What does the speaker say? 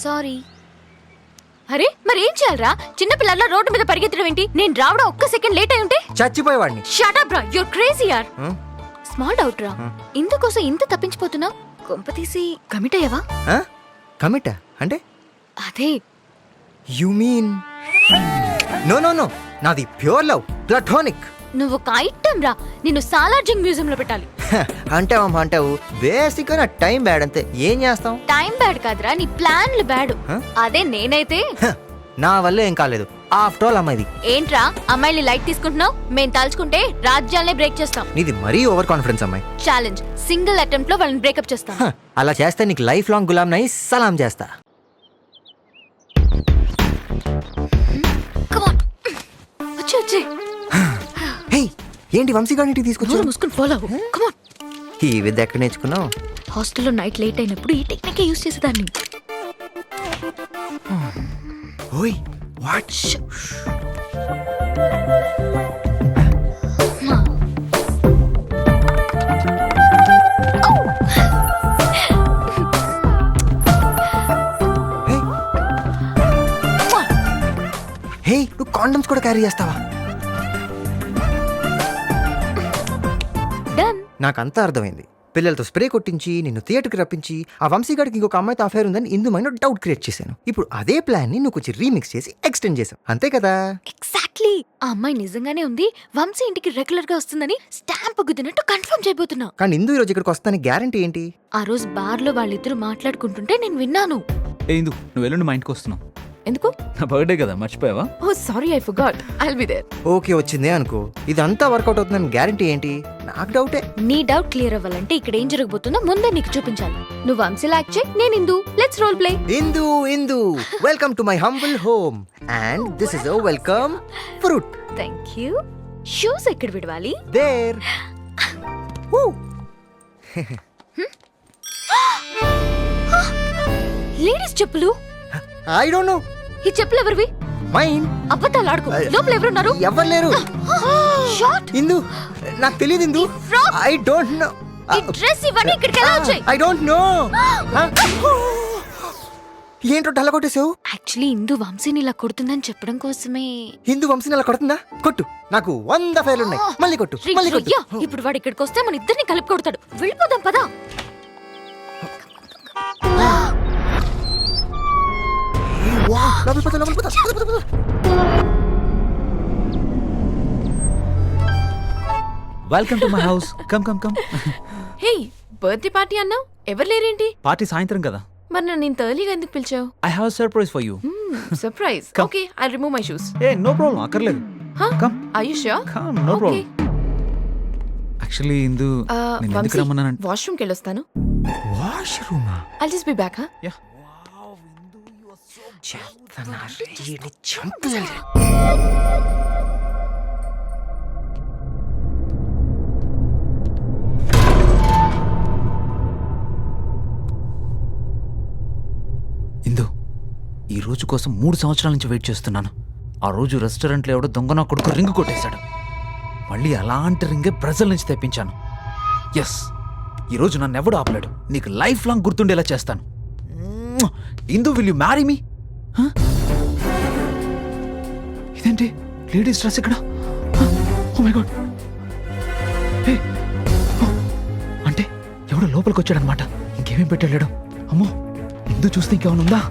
Sorry. అరే మరేం చేయాలరా? చిన్న పిల్లల రోడ్డు మీద పరిగెత్తడం ఏంటి? నేను రావడం ఒక్క సెకండ్ లేట్ అయి ఉంటే చచ్చిపోయేవాడిని. షట్ అప్ రా, యూర్ క్రేజీ యార్. స్మాల్ డౌట్ రా, ఇందుకోసం ఇంత తప్పించిపోతున్నావు. కొంప తీసి కమిట్ అయ్యావా? కమిటా అంటే? అదే you mean no no no, నాది ప్యూర్ లవ్, ప్లాటోనిక్. నువ్వు ఒక ఐటమ్ రా, నిన్ను సాలార్జింగ్ మ్యూజియం లో పెట్టాలి. అంటావమ్మా అంటావు. బేసిక్ గా నా టైం బ్యాడ్ అంతే. ఏం చేస్తాం? టైం బ్యాడ్ కాదురా, నీ ప్లాన్లు బ్యాడ్. అదే నేనైతే నా వల్ల ఏం కాలేదు. ఆఫ్టర్ ఆల్ అమ్మాయిది. ఏంట్రా అమ్మాయిని లైట్ తీసుకుంటున్నావు? మేము తలుచుకుంటే రాజ్యాలనే బ్రేక్ చేస్తాం. నీది మరీ ఓవర్ కాన్ఫిడెన్స్ అమ్మాయి. ఛాలెంజ్, సింగిల్ అటెంప్ట్ లో వాళ్ళని బ్రేకప్ చేస్తాం. అలా చేస్తే నీకు లైఫ్ లాంగ్ గులాం నై సలాం చేస్తా. వచ్చి వచ్చి హే, ఏంటి వంశీగాడిని తీసుకొచ్చావు? ముసుకుని ఫాలో అవ్వు. Come on. ఈ విద్య ఎక్కడ నేర్చుకున్నావు? హాస్టల్లో నైట్ లేట్ అయినప్పుడు ఈ టెక్నిక్ యూస్ చేసేదాన్ని. ఓయ్ వాట్? హే, నువ్వు కాండమ్స్ కూడా క్యారీ చేస్తావా? డన్. నాకంతా అర్థమైంది. పిల్లలతో స్ప్రే కొట్టించి నిన్ను థియేటర్కి రప్పించి ఆ వంశీగాడికి ఇంకొక అమ్మాయితో అఫేర్ ఉందని ఇందుమైన డౌట్ క్రియేట్ చేశాను. ఇప్పుడు అదే ప్లాన్ ని నువ్వు కొంచెం రీమిక్స్ చేసి ఎక్స్టెండ్ చేసావు, అంతే కదా? ఎగ్జాక్ట్లీ. ఆ అమ్మాయి నిజంగానే ఉంది. వంశీ ఇంటికి రెగ్యులర్ గా వస్తుందని స్టాంప్ గుద్దినట్టు కన్ఫర్మ్ చేయబోతున్నా. కానీ ఇందు ఈరోజు ఇక్కడికి వస్తానికి గ్యారంటీ ఏంటి? ఆ రోజు బార్ లో వాళ్ళిద్దరు మాట్లాడుకుంటుంటే నేను విన్నాను. ఇందు నువ్వు ఎల్లుండి మా ఇంటికి వస్తున్నావు. ఎందుకు? నా బర్త్డే కదా, మర్చిపోయావా? Oh sorry, I forgot. I'll be there. Okay వచ్చిందే అనుకో. ఇదంతా వర్కౌట్ అవుతుందని గ్యారంటీ ఏంటి? నాకు డౌటే. నీ డౌట్ క్లియర్ అవ్వాలంటే ఇక్కడ ఏం జరగబోతుందో ముందే నీకు చూపించాలి. నువ్వు వంశీలా యాక్ట్ చేయి, నేను Indu. Let's role play. Indu Indu welcome to my humble home and this is a welcome fruit. Thank you. Shoes ఎక్కడ విడవాలి? దేర్. లేడీస్ చెప్పులు. I don't know. ఈ చెప్పులు ఎవరివి? మైన్. అబద్ధాలు ఆడుకో. లోపల ఎవరున్నారు? ఎవరు లేరు. షార్ట్. ఇందు నాకు తెలియదు. ఇందు ఐ డోంట్ నో. ఈ డ్రెస్ ఇవన్నీ ఇక్కడికి ఎలా వచ్చాయి? I don't no. ఏంటో డల్ల కొట్టేసావు? యాక్చువల్లీ ఇందు వంశీని ఇలా కొడుతుందని చెప్పడం కోసమే. హిందూ వంశీని అలా కొడుతుందా? కొట్టు. నాకు 100 ఫైర్లు ఉన్నాయి. మళ్ళీ కొట్టు, మళ్ళీ కొట్టు. ఇప్పుడు వాడు ఇక్కడికి వస్తే మన ఇద్దరిని కలిపి కొడతాడు. వెళ్ళిపోదాం పదా. Welcome to my house. Come come come. Hey, birthday party అన్నావు, ఎవరు లేరేంటి? పార్టీ సాయంత్రం కదా. మరి నన్ను ఇంత ఎర్లీగా ఎందుకు పిలిచావు? I have surprise for you. Surprise. Come. Okay, I remove my shoes. ఏ నో ప్రాబ్లం, అక్కర్లేదు. Come are you sure? Come, no problem. Actually Indu నేను ఎందుకు రమ్మన్నానంటే వాష్రూమ్ కి వెళ్ళొస్తాను. వాష్రూమా? I'll just be back. Yeah. Indu ఈ రోజు కోసం 3 సంవత్సరాల నుంచి వెయిట్ చేస్తున్నాను. ఆ రోజు రెస్టారెంట్లో ఎవడో దొంగ నా కొడుకు రింగ్ కొట్టేశాడు. మళ్ళీ అలాంటి రింగే బ్రెజిల్ నుంచి తెప్పించాను. ఎస్, ఈరోజు నన్ను ఎవడు ఆపలేడు. నీకు లైఫ్ లాంగ్ గుర్తుండేలా చేస్తాను. Indu, will you marry me? ఇదేంటి లేడీస్ డ్రెస్ ఇక్కడ? Oh my god. అంటే ఎవడో లోపలికి వచ్చాడనమాట. ఇంకేమేం పెట్టాడు? అమ్మో, ఇందు చూస్తే ఇంకేమైనా ఉందా?